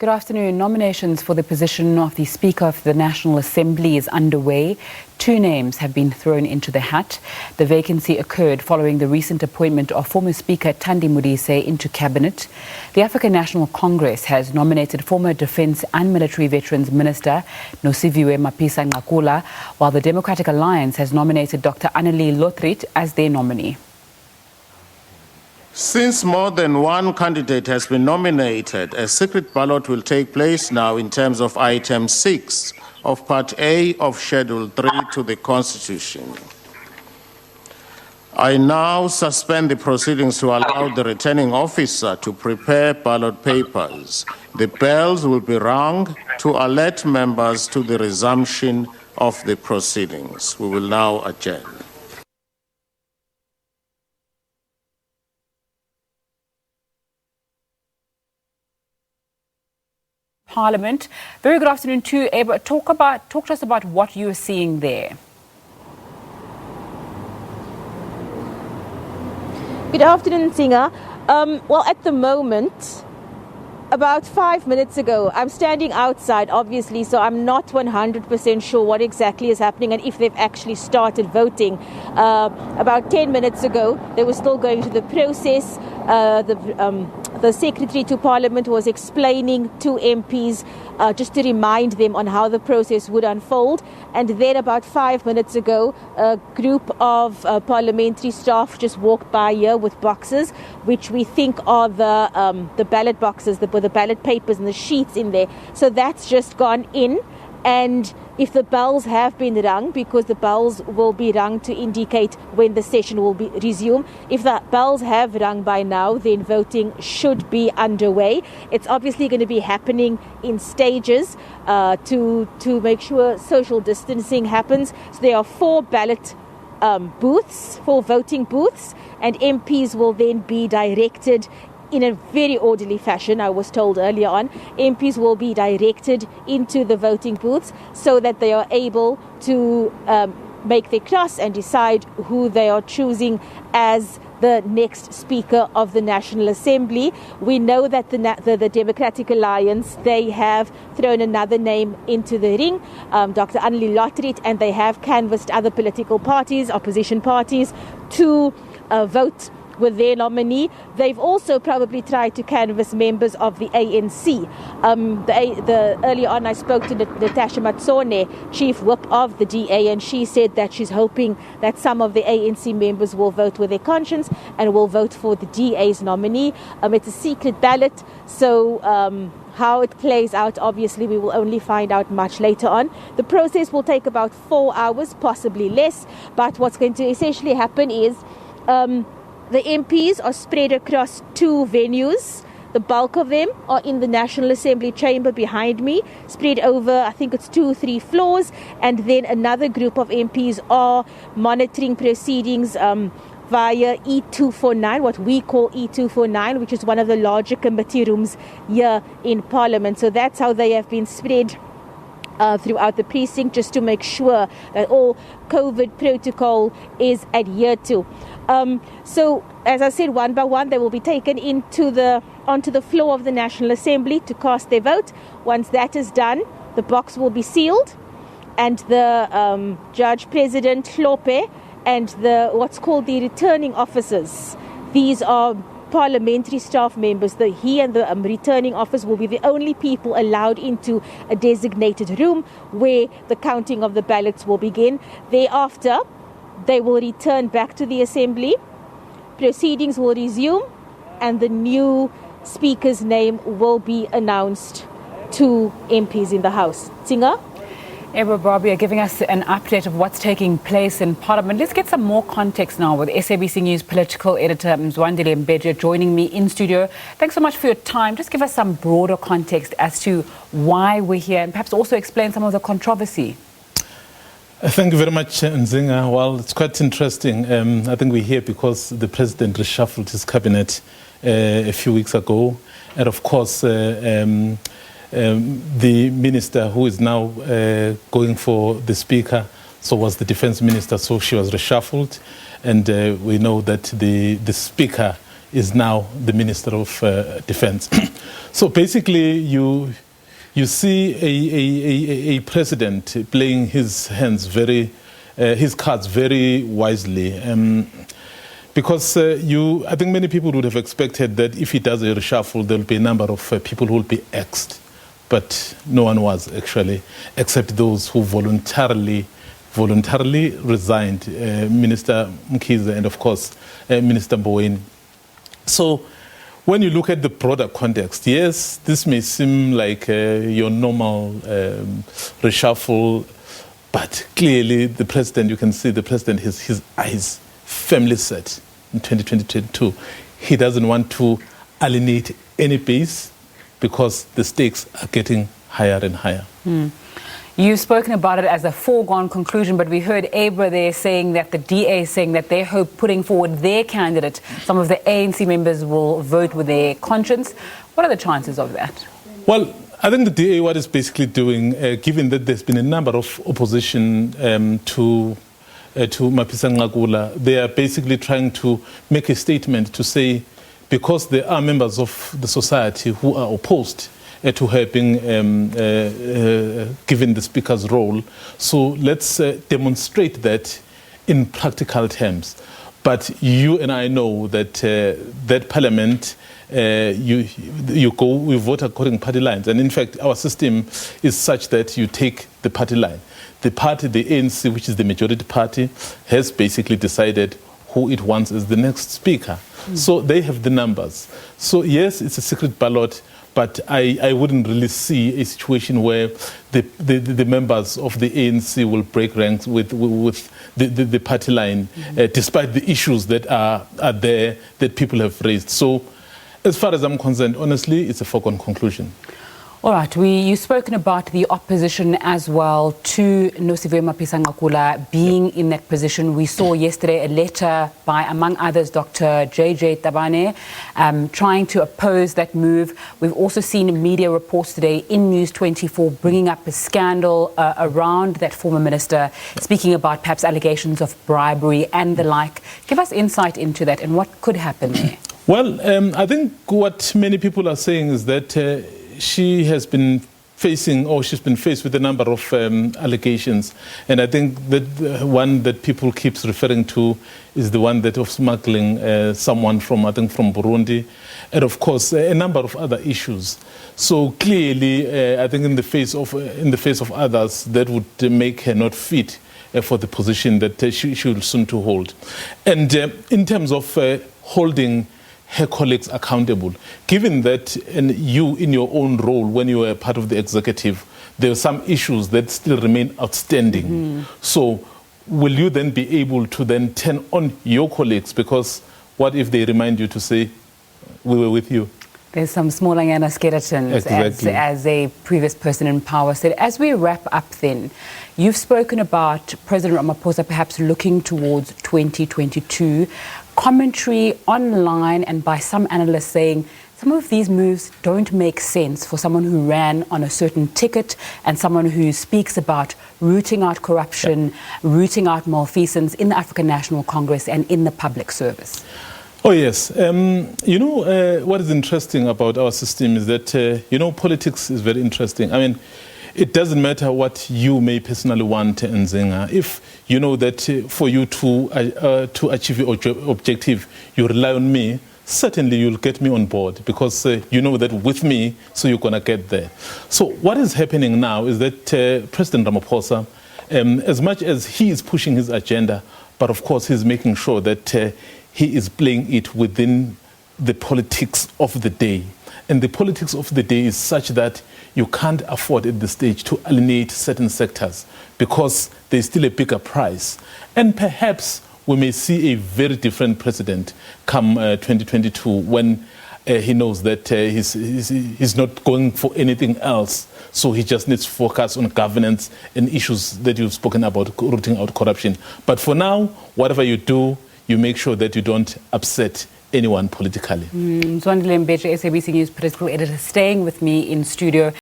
Good afternoon. Nominations for the position of the Speaker of the National Assembly is underway. 2 names have been thrown into the hat. The vacancy occurred following the recent appointment of former Speaker Thandi Modise into Cabinet. The African National Congress has nominated former Defence and Military Veterans Minister Nosiviwe Mapisa-Nqakula, while the Democratic Alliance has nominated Dr. Annelie Lotriet as their nominee. Since more than one candidate has been nominated, a secret ballot will take place now in terms of Item 6 of Part A of Schedule 3 to the Constitution. I now suspend the proceedings to allow the returning officer to prepare ballot papers. The bells will be rung to alert members to the resumption of the proceedings. We will now adjourn. Parliament. Very good afternoon to you, Abra. Talk to us about what you're seeing there. Good afternoon, Singer. Well, at the moment, about 5 minutes ago, I'm standing outside, obviously, so I'm not 100% sure what exactly is happening and if they've actually started voting. About 10 minutes ago, they were still going through the process. The Secretary to Parliament was explaining to MPs just to remind them on how the process would unfold. And then about 5 minutes ago, a group of parliamentary staff just walked by here with boxes, which we think are the ballot boxes, with the ballot papers and the sheets in there. So that's just gone in. And if the bells have been rung, because the bells will be rung to indicate when the session will be resumed, if the bells have rung by now, then voting should be underway. It's obviously going to be happening in stages to make sure social distancing happens. So there are 4 ballot booths, 4 voting booths, and MPs will then be directed in a very orderly fashion. I was told earlier on, MPs will be directed into the voting booths so that they are able to make their cross and decide who they are choosing as the next Speaker of the National Assembly. We know that the Democratic Alliance, they have thrown another name into the ring, Dr. Annelie Lotriet, and they have canvassed other political parties, opposition parties, to vote with their nominee. They've also probably tried to canvass members of the ANC. Earlier on, I spoke to Natasha Matsone, Chief Whip of the DA, and she said that she's hoping that some of the ANC members will vote with their conscience and will vote for the DA's nominee. It's a secret ballot, so how it plays out, obviously, we will only find out much later on. The process will take about 4 hours, possibly less, but what's going to essentially happen is the MPs are spread across 2 venues. The bulk of them are in the National Assembly chamber behind me, spread over, I think it's 2-3 floors. And then another group of MPs are monitoring proceedings via E249, what we call E249, which is one of the larger committee rooms here in Parliament. So that's how they have been spread throughout the precinct, just to make sure that all COVID protocol is adhered to. So, as I said, one by one, they will be taken onto the floor of the National Assembly to cast their vote. Once that is done, the box will be sealed, and the Judge President Hlophe and what's called the returning officers, these are parliamentary staff members. He and the returning officer will be the only people allowed into a designated room where the counting of the ballots will begin. Thereafter, they will return back to the Assembly. Proceedings will resume, and the new Speaker's name will be announced to MPs in the House. Singer? Abra, Barbier giving us an update of what's taking place in Parliament. Let's get some more context now with SABC News political editor Mzwandile Mbeje joining me in studio. Thanks so much for your time. Just give us some broader context as to why we're here, and perhaps also explain some of the controversy. Thank you very much, Nzinga. Well, it's quite interesting. I think we're here because the president reshuffled his cabinet a few weeks ago. And of course, the minister who is now going for the speaker, so was the defense minister, so she was reshuffled. And we know that the speaker is now the Minister of Defense. So basically, you see a president playing his cards very wisely. Because I think many people would have expected that if he does a reshuffle, there will be a number of people who will be axed. But no one was, actually, except those who voluntarily resigned, Minister Mkhize and, of course, Minister Mboweni. So when you look at the broader context, yes, this may seem like your normal reshuffle, but clearly the president, you can see the president has his eyes firmly set in 2022. He doesn't want to alienate any base because the stakes are getting higher and higher. You've spoken about it as a foregone conclusion, but we heard Abra there saying that the DA saying that they hope putting forward their candidate, some of the ANC members will vote with their conscience. What are the chances of that? Well, I think the DA, what is basically doing, given that there's been a number of opposition to Mapisa-Nqakula, they are basically trying to make a statement to say, because there are members of the society who are opposed to her being given the speaker's role. So let's demonstrate that in practical terms. But you and I know that that parliament, we vote according to party lines. And in fact, our system is such that you take the party line. The party, the ANC, which is the majority party, has basically decided who it wants as the next speaker. So they have the numbers. So yes, it's a secret ballot, but I wouldn't really see a situation where the members of the ANC will break ranks with the party line, despite the issues that are there that people have raised. So as far as I'm concerned, honestly, it's a foregone conclusion. All right, you've spoken about the opposition as well to Nosiviwe Mapisa-Nqakula being in that position. We saw yesterday a letter by, among others, Dr. J.J. Tabane, trying to oppose that move. We've also seen media reports today in News 24 bringing up a scandal around that former minister, speaking about perhaps allegations of bribery and the like. Give us insight into that and what could happen there. Well, I think what many people are saying is that she has been facing, or she's been faced with a number of allegations. And I think that one that people keeps referring to is the one that of smuggling someone from, I think, from Burundi. And of course, a number of other issues. So clearly, I think in the face of others, that would make her not fit for the position that she will soon to hold. And in terms of holding her colleagues accountable, given that you, in your own role, when you were part of the executive, there are some issues that still remain outstanding. So will you then be able to then turn on your colleagues? Because what if they remind you to say, we were with you? There's some smallangana skeletons, exactly. as a previous person in power said. As we wrap up then, you've spoken about President Ramaphosa perhaps looking towards 2022. Commentary online and by some analysts saying some of these moves don't make sense for someone who ran on a certain ticket and someone who speaks about rooting out corruption, rooting out malfeasance in the African National Congress and in the public service. Oh, yes. What is interesting about our system is that, politics is very interesting. I mean, it doesn't matter what you may personally want, Nzinga. If you know that for you to achieve your objective, you rely on me, certainly you'll get me on board because you know that with me, so you're going to get there. So what is happening now is that President Ramaphosa, as much as he is pushing his agenda, but of course he's making sure that he is playing it within the politics of the day. And the politics of the day is such that you can't afford at this stage to alienate certain sectors because there's still a bigger price. And perhaps we may see a very different president come 2022 when he knows that he's not going for anything else. So he just needs to focus on governance and issues that you've spoken about, rooting out corruption. But for now, whatever you do, you make sure that you don't upset anyone politically. Mzwandile Mbeje, SABC News political editor, staying with me in studio.